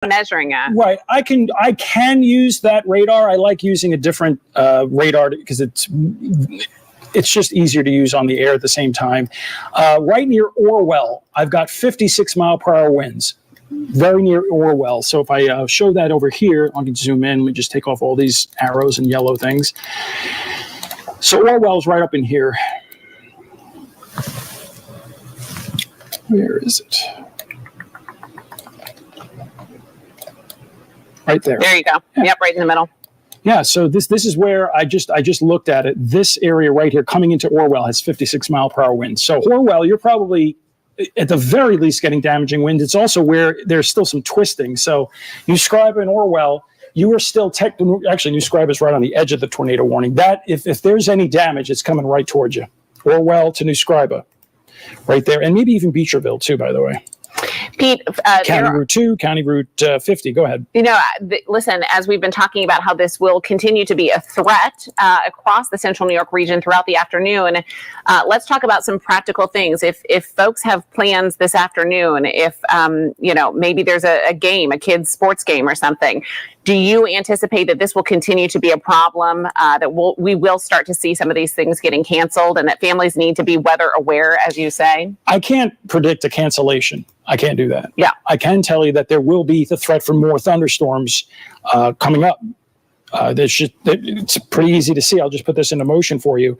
measuring it. Right. I can use that radar. I like using a different radar because it's just easier to use on the air at the same time. Right near Orwell, I've got 56 mile per hour winds. Very near Orwell. So if I show that over here, I can zoom in. We just take off all these arrows and yellow things. So Orwell's right up in here. Where is it? Right there. There you go. Yeah. Yep, right in the middle. Yeah, so this is where I just looked at it. This area right here coming into Orwell has 56 mile per hour winds. So Orwell, you're probably at the very least getting damaging wind. It's also where there's still some twisting. So New Scriba and Orwell, you are still actually New Scriba is right on the edge of the tornado warning. That if there's any damage, it's coming right towards you. Orwell to New Scriba, right there, and maybe even Beecherville too, by the way. Pete, County Route 2, County Route 50. Go ahead. Listen, as we've been talking about how this will continue to be a threat across the central New York region throughout the afternoon, let's talk about some practical things. If folks have plans this afternoon, if maybe there's a game, a kid's sports game or something, do you anticipate that this will continue to be a problem, that we will start to see some of these things getting canceled, and that families need to be weather aware, as you say? I can't predict a cancellation. I can't do that. Yeah. I can tell you that there will be the threat for more thunderstorms coming up. It's pretty easy to see. I'll just put this into motion for you.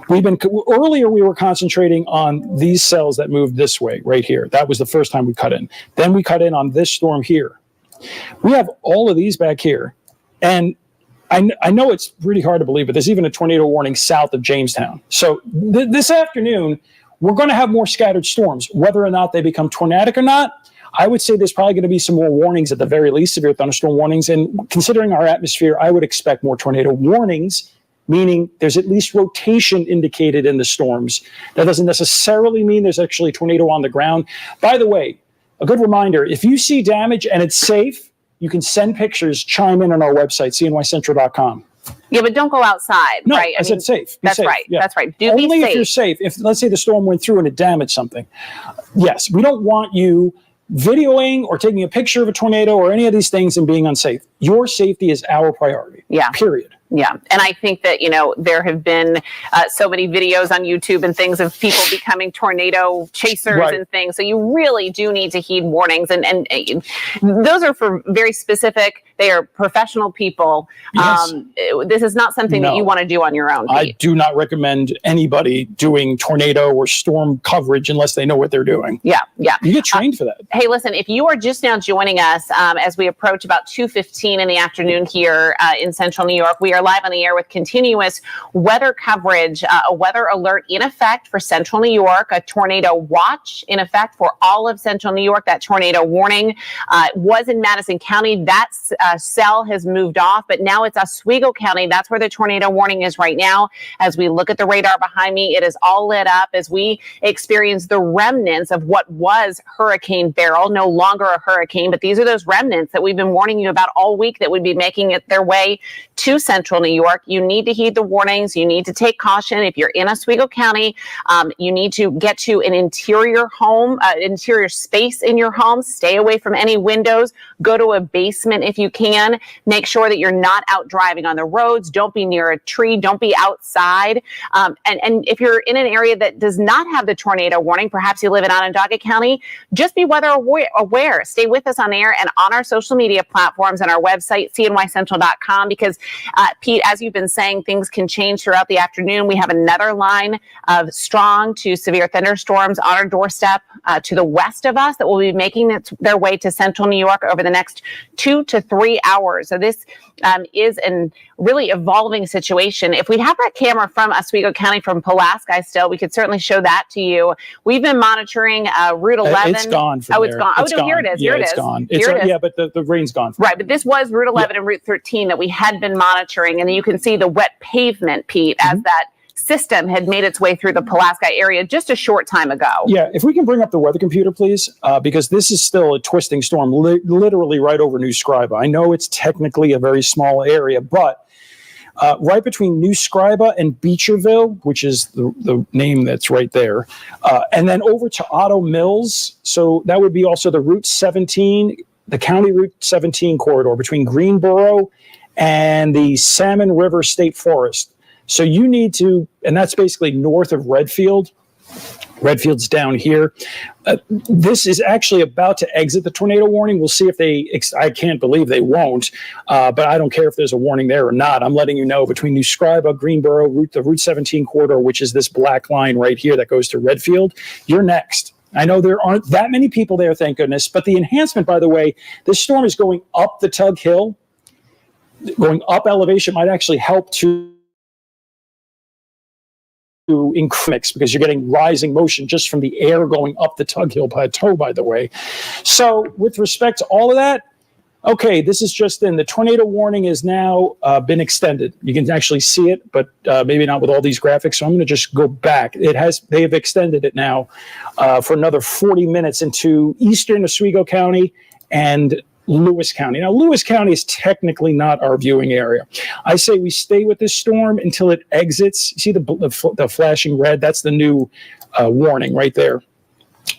Earlier we were concentrating on these cells that moved this way, right here. That was the first time we cut in. Then we cut in on this storm here. We have all of these back here. And I know it's pretty hard to believe, but there's even a tornado warning south of Jamestown. So this afternoon, we're going to have more scattered storms. Whether or not they become tornadic or not, I would say there's probably going to be some more warnings at the very least, severe thunderstorm warnings. And considering our atmosphere, I would expect more tornado warnings, meaning there's at least rotation indicated in the storms. That doesn't necessarily mean there's actually a tornado on the ground. By the way, a good reminder, if you see damage and it's safe, you can send pictures, chime in on our website, cnycentral.com. Yeah, but don't go outside, no, right? I said safe. That's safe. right. Yeah. That's right. Only be safe. If you're safe. If, let's say, the storm went through and it damaged something. Yes, we don't want you videoing or taking a picture of a tornado or any of these things and being unsafe. Your safety is our priority. Yeah. Period. Yeah. And I think that, there have been so many videos on YouTube and things of people becoming tornado chasers and things. So you really do need to heed warnings. And those are for very specific, they are professional people. Yes. This is not something that you want to do on your own. Pete. I do not recommend anybody doing tornado or storm coverage unless they know what they're doing. Yeah. Yeah. You get trained for that. Hey, listen, if you are just now joining us as we approach about 2:15 in the afternoon here in central New York, we are live on the air with continuous weather coverage, a weather alert in effect for central New York, a tornado watch in effect for all of central New York. That tornado warning was in Madison County. That cell has moved off, but now it's Oswego County. That's where the tornado warning is right now. As we look at the radar behind me, it is all lit up as we experience the remnants of what was Hurricane Beryl, no longer a hurricane, but these are those remnants that we've been warning you about all week that would be making it their way to central New York. You need to heed the warnings. You need to take caution. If you're in Oswego County, you need to get to an interior home, interior space in your home. Stay away from any windows. Go to a basement if you can. Make sure that you're not out driving on the roads. Don't be near a tree. Don't be outside. And if you're in an area that does not have the tornado warning, perhaps you live in Onondaga County, just be weather aware. Stay with us on air and on our social media platforms and our website, cnycentral.com, because Pete, as you've been saying, things can change throughout the afternoon. We have another line of strong to severe thunderstorms on our doorstep to the west of us that will be making their way to central New York over the next 2 to 3 hours. So this is a really evolving situation. If we have that camera from Oswego County, from Pulaski still, we could certainly show that to you. We've been monitoring Route 11. It's gone from there. It's gone. Oh, no, here it is. Yeah, here it is. It's gone. Yeah, but the rain's gone. Right, but this was Route 11 and Route 13 that we had been monitoring, and you can see the wet pavement, Pete, as that system had made its way through the Pulaski area just a short time ago. Yeah, if we can bring up the weather computer, please, because this is still a twisting storm, literally right over New Scriba. I know it's technically a very small area, but right between New Scriba and Beecherville, which is the name that's right there, and then over to Otto Mills. So that would be also the Route 17 the County Route 17 corridor between Greenboro and the Salmon River State Forest. So you need to, and that's basically north of Redfield. Redfield's down here. This is actually about to exit the tornado warning. We'll see if I can't believe they won't, but I don't care if there's a warning there or not. I'm letting you know between New Scriba, Greenboro, the Route 17 corridor, which is this black line right here that goes to Redfield, you're next. I know there aren't that many people there, thank goodness, but the enhancement, by the way, this storm is going up the Tug Hill. Going up elevation might actually help to increments because you're getting rising motion just from the air going up the Tug Hill Plateau, by the way. So with respect to all of that, okay, this is just in. The tornado warning has now been extended. You can actually see it, but maybe not with all these graphics. So I'm going to just go back. They have extended it now for another 40 minutes into eastern Oswego County and Lewis County. Now, Lewis County is technically not our viewing area. I say we stay with this storm until it exits. See the flashing red? That's the new warning right there.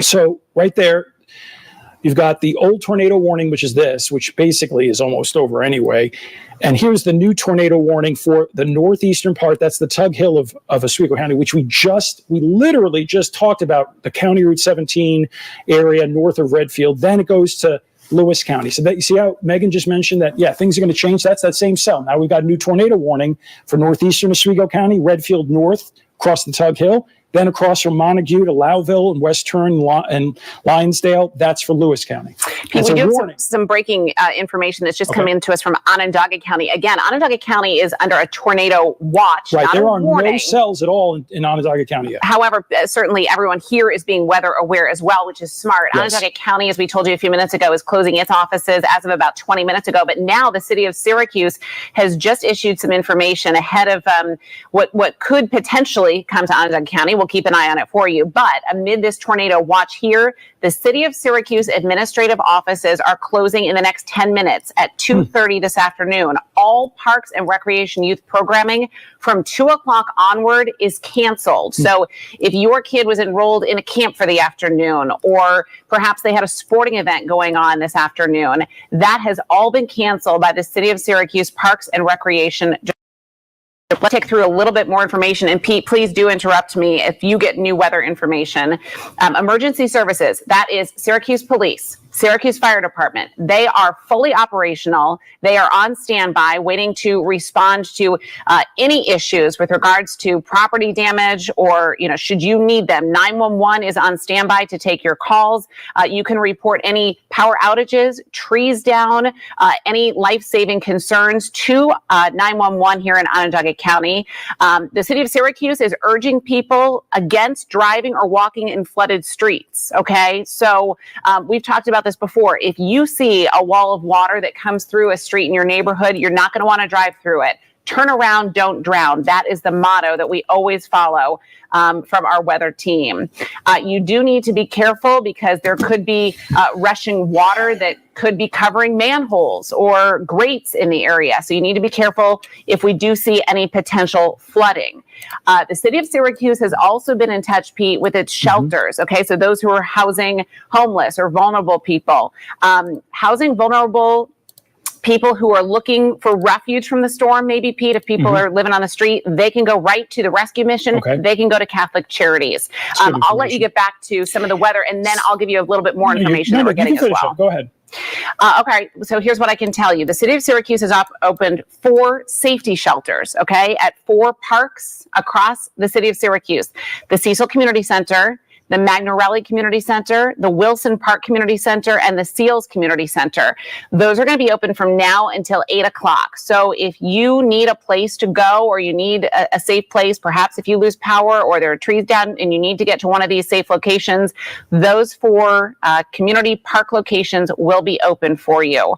So right there, you've got the old tornado warning, which is this, which basically is almost over anyway. And here's the new tornado warning for the northeastern part. That's the Tug Hill of Oswego County, which we literally just talked about, the County Route 17 area north of Redfield. Then it goes to Lewis County. So that you see how Megan just mentioned that, yeah, things are going to change. That's that same cell. Now we've got a new tornado warning for northeastern Oswego County, Redfield North, across the Tug Hill. Then across from Montague to Loudville and West Turn and Lionsdale, that's for Lewis County. Pete, we do have some breaking information that's just come into us from Onondaga County. Again, Onondaga County is under a tornado watch. Right, there are warning. no cells at all in Onondaga County yet. However, certainly everyone here is being weather aware as well, which is smart. Yes. Onondaga County, as we told you a few minutes ago, is closing its offices as of about 20 minutes ago. But now the city of Syracuse has just issued some information ahead of what could potentially come to Onondaga County. We'll keep an eye on it for you. But amid this tornado watch here, the city of Syracuse administrative offices are closing in the next 10 minutes at 2:30 this afternoon. All parks and recreation youth programming from 2 o'clock onward is canceled. So if your kid was enrolled in a camp for the afternoon, or perhaps they had a sporting event going on this afternoon, that has all been canceled by the city of Syracuse Parks and Recreation. Let's take through a little bit more information. And Pete, please do interrupt me if you get new weather information. Emergency services, that is Syracuse Police, Syracuse Fire Department. They are fully operational. They are on standby, waiting to respond to any issues with regards to property damage or, should you need them. 911 is on standby to take your calls. You can report any power outages, trees down, any life-saving concerns to 911 here in Onondaga County. The city of Syracuse is urging people against driving or walking in flooded streets. Okay, so we've talked about this before. If you see a wall of water that comes through a street in your neighborhood, you're not going to want to drive through it. Turn around, don't drown. That is the motto that we always follow from our weather team. You do need to be careful because there could be rushing water that could be covering manholes or grates in the area. So you need to be careful if we do see any potential flooding. The city of Syracuse has also been in touch, Pete, with its shelters. Okay, so those who are housing homeless or vulnerable people, housing vulnerable people who are looking for refuge from the storm, maybe, Pete, if people are living on the street, they can go right to the rescue mission. Okay. They can go to Catholic Charities. I'll let you get back to some of the weather, and then I'll give you a little bit more information that we're getting as well. Go ahead. Okay, so here's what I can tell you. The city of Syracuse has opened 4 safety shelters, okay, at 4 parks across the city of Syracuse. The Cecil Community Center, the Magnarelli Community Center, the Wilson Park Community Center, and the Seals Community Center. Those are going to be open from now until 8 o'clock. So if you need a place to go or you need a safe place, perhaps if you lose power or there are trees down and you need to get to one of these safe locations, those 4 community park locations will be open for you.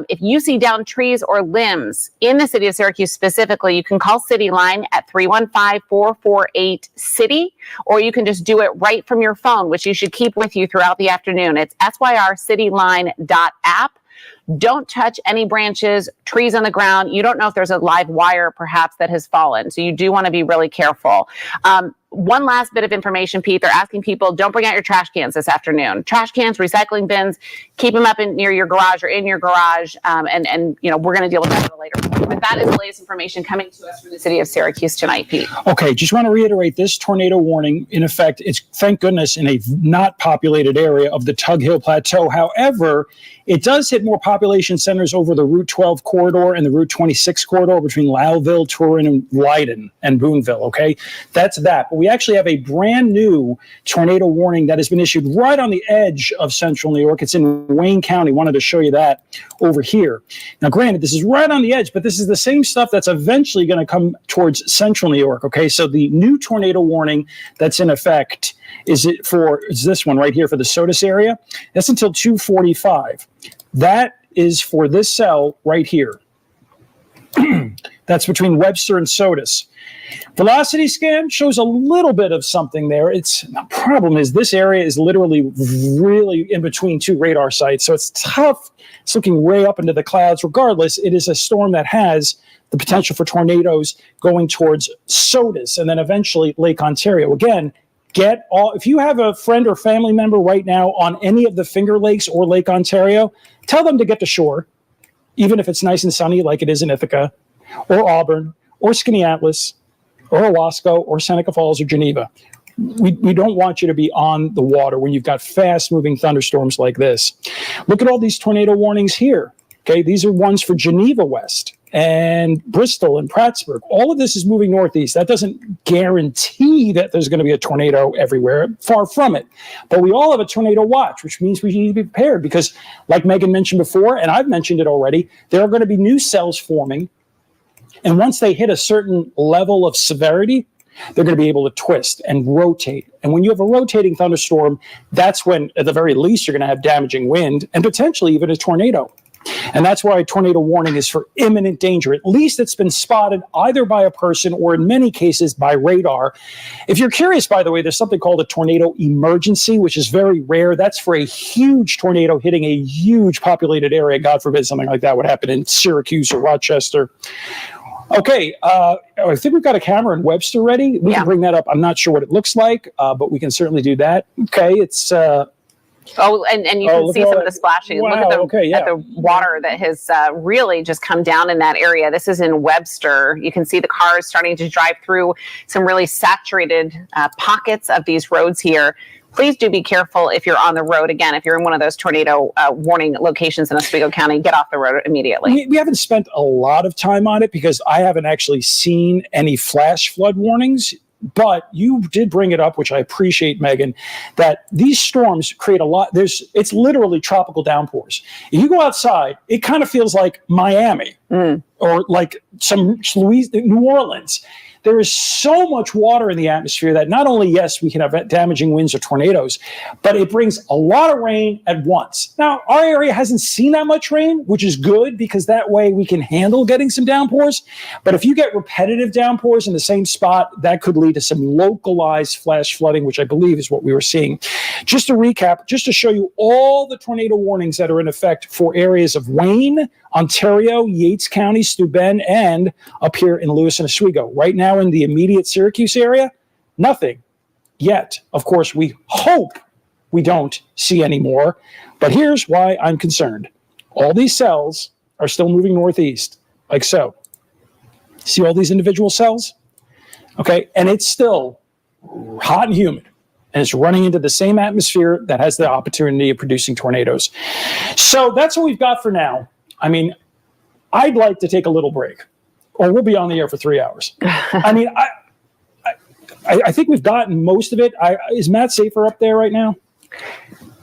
If you see downed trees or limbs in the city of Syracuse specifically, you can call City Line at 315-448-CITY, or you can just do it right from your phone, which you should keep with you throughout the afternoon. It's syrcityline.app. Don't touch any branches, trees on the ground. You don't know if there's a live wire perhaps that has fallen. So you do want to be really careful. one last bit of information, Pete. They're asking people, don't bring out your trash cans this afternoon. Trash cans, recycling bins, keep them up near your garage or in your garage. And we're going to deal with that at a later point. But that is the latest information coming to us from the city of Syracuse tonight, Pete. Okay, just want to reiterate this tornado warning, in effect, it's thank goodness in a not populated area of the Tug Hill Plateau. However, it does hit more population centers over the Route 12 corridor and the Route 26 corridor between Lowville, Turin, and Leiden and Boonville, okay? That's that. But we actually have a brand new tornado warning that has been issued right on the edge of central New York. It's in Wayne County. Wanted to show you that over here. Now, granted, this is right on the edge, but this is the same stuff that's eventually going to come towards central New York, okay? So the new tornado warning that's in effect is this one right here for the SOTUS area. That's until 2:45. That is for this cell right here. That's between Webster and SOTUS. Velocity scan shows a little bit of something there. The problem is this area is literally really in between two radar sites, so it's tough. It's looking way up into the clouds. Regardless, it is a storm that has the potential for tornadoes going towards SOTUS and then eventually Lake Ontario. Again, if you have a friend or family member right now on any of the Finger Lakes or Lake Ontario, tell them to get to shore, even if it's nice and sunny like it is in Ithaca or Auburn or Skaneateles or Owasco or Seneca Falls or Geneva. We don't want you to be on the water when you've got fast-moving thunderstorms like this. Look at all these tornado warnings here. Okay, these are ones for Geneva West and Bristol and Plattsburgh. All of this is moving northeast. That doesn't guarantee that there's going to be a tornado everywhere. Far from it. But we all have a tornado watch, which means we need to be prepared because, like Megan mentioned before, and I've mentioned it already, there are going to be new cells forming. And once they hit a certain level of severity, they're going to be able to twist and rotate. And when you have a rotating thunderstorm, that's when, at the very least, you're going to have damaging wind and potentially even a tornado. And that's why a tornado warning is for imminent danger. At least it's been spotted either by a person or in many cases by radar. If you're curious, by the way, there's something called a tornado emergency, which is very rare. That's for a huge tornado hitting a huge populated area. God forbid something like that would happen in Syracuse or Rochester. Okay, I think we've got a camera in Webster ready. We can bring that up. I'm not sure what it looks like, but we can certainly do that. Okay, it's... and you can see some of the splashing. Wow, look at the water that has really just come down in that area. This is in Webster. You can see the cars starting to drive through some really saturated pockets of these roads here. Please do be careful if you're on the road. Again, if you're in one of those tornado warning locations in Oswego County, get off the road immediately. We haven't spent a lot of time on it because I haven't actually seen any flash flood warnings. But you did bring it up, which I appreciate, Megan, that these storms create a lot. It's literally tropical downpours. If you go outside, it kind of feels like Miami or like some New Orleans. There is so much water in the atmosphere that not only, yes, we can have damaging winds or tornadoes, but it brings a lot of rain at once. Now, our area hasn't seen that much rain, which is good because that way we can handle getting some downpours. But if you get repetitive downpours in the same spot, that could lead to some localized flash flooding, which I believe is what we were seeing. Just to recap, just to show you all the tornado warnings that are in effect for areas of Wayne, Ontario, Yates County, Steuben, and up here in Lewis and Oswego. Right now in the immediate Syracuse area, nothing yet. Of course, we hope we don't see any more, but here's why I'm concerned. All these cells are still moving northeast, like so. See all these individual cells? Okay, and it's still hot and humid. And it's running into the same atmosphere that has the opportunity of producing tornadoes. So that's what we've got for now. I mean, I'd like to take a little break, or we'll be on the air for 3 hours. I mean, I think we've gotten most of it. Is Matt Safer up there right now?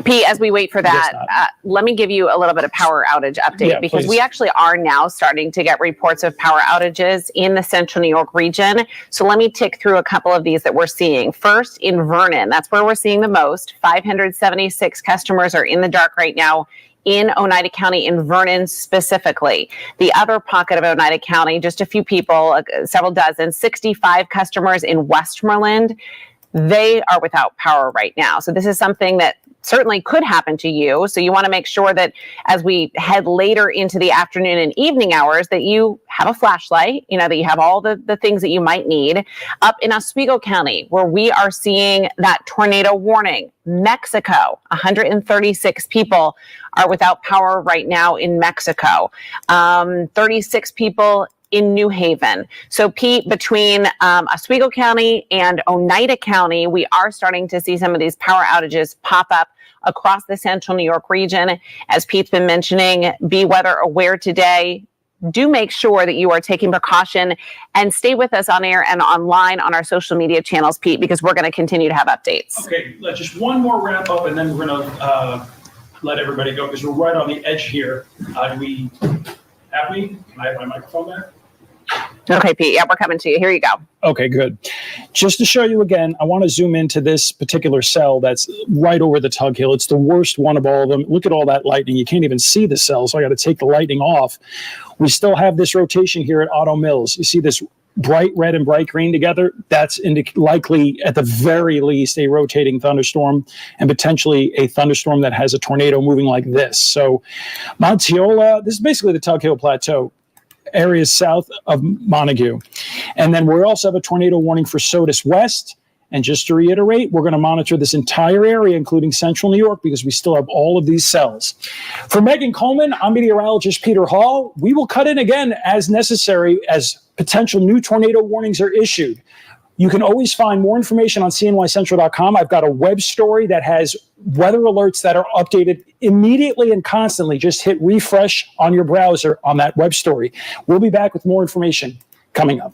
Pete, as we wait for that, let me give you a little bit of power outage update because we actually are now starting to get reports of power outages in the central New York region. So let me tick through a couple of these that we're seeing. First, in Vernon, that's where we're seeing the most. 576 customers are in the dark right now in Oneida County, in Vernon specifically. The other pocket of Oneida County, just a few people, several dozen, 65 customers in Westmoreland. they are without power right now. So this is something that certainly could happen to you. So you want to make sure that as we head later into the afternoon and evening hours, that you have a flashlight, that you have all the things that you might need. Up in Oswego County, where we are seeing that tornado warning, Mexico, 136 people are without power right now in Mexico. 36 people in New Haven. So Pete, between Oswego County and Oneida County, we are starting to see some of these power outages pop up across the central New York region. As Pete's been mentioning, be weather aware today. Do make sure that you are taking precaution and stay with us on air and online on our social media channels, Pete, because we're going to continue to have updates. Okay, just one more wrap up and then we're going to let everybody go because we're right on the edge here. Do we have me? Can I have my microphone there? Okay, Pete. Yeah, we're coming to you. Here you go. Okay, good. Just to show you again, I want to zoom into this particular cell that's right over the Tug Hill. It's the worst one of all of them. Look at all that lightning. You can't even see the cell, so I got to take the lightning off. We still have this rotation here at Otto Mills. You see this bright red and bright green together? That's likely, at the very least, a rotating thunderstorm and potentially a thunderstorm that has a tornado moving like this. So Monteola, this is basically the Tug Hill Plateau, areas south of Montague. And then we also have a tornado warning for Sodus West. And just to reiterate, we're going to monitor this entire area, including central New York, because we still have all of these cells. For Megan Coleman, I'm meteorologist Peter Hall. We will cut in again as necessary as potential new tornado warnings are issued. You can always find more information on cnycentral.com. I've got a web story that has weather alerts that are updated immediately and constantly. Just hit refresh on your browser on that web story. We'll be back with more information coming up.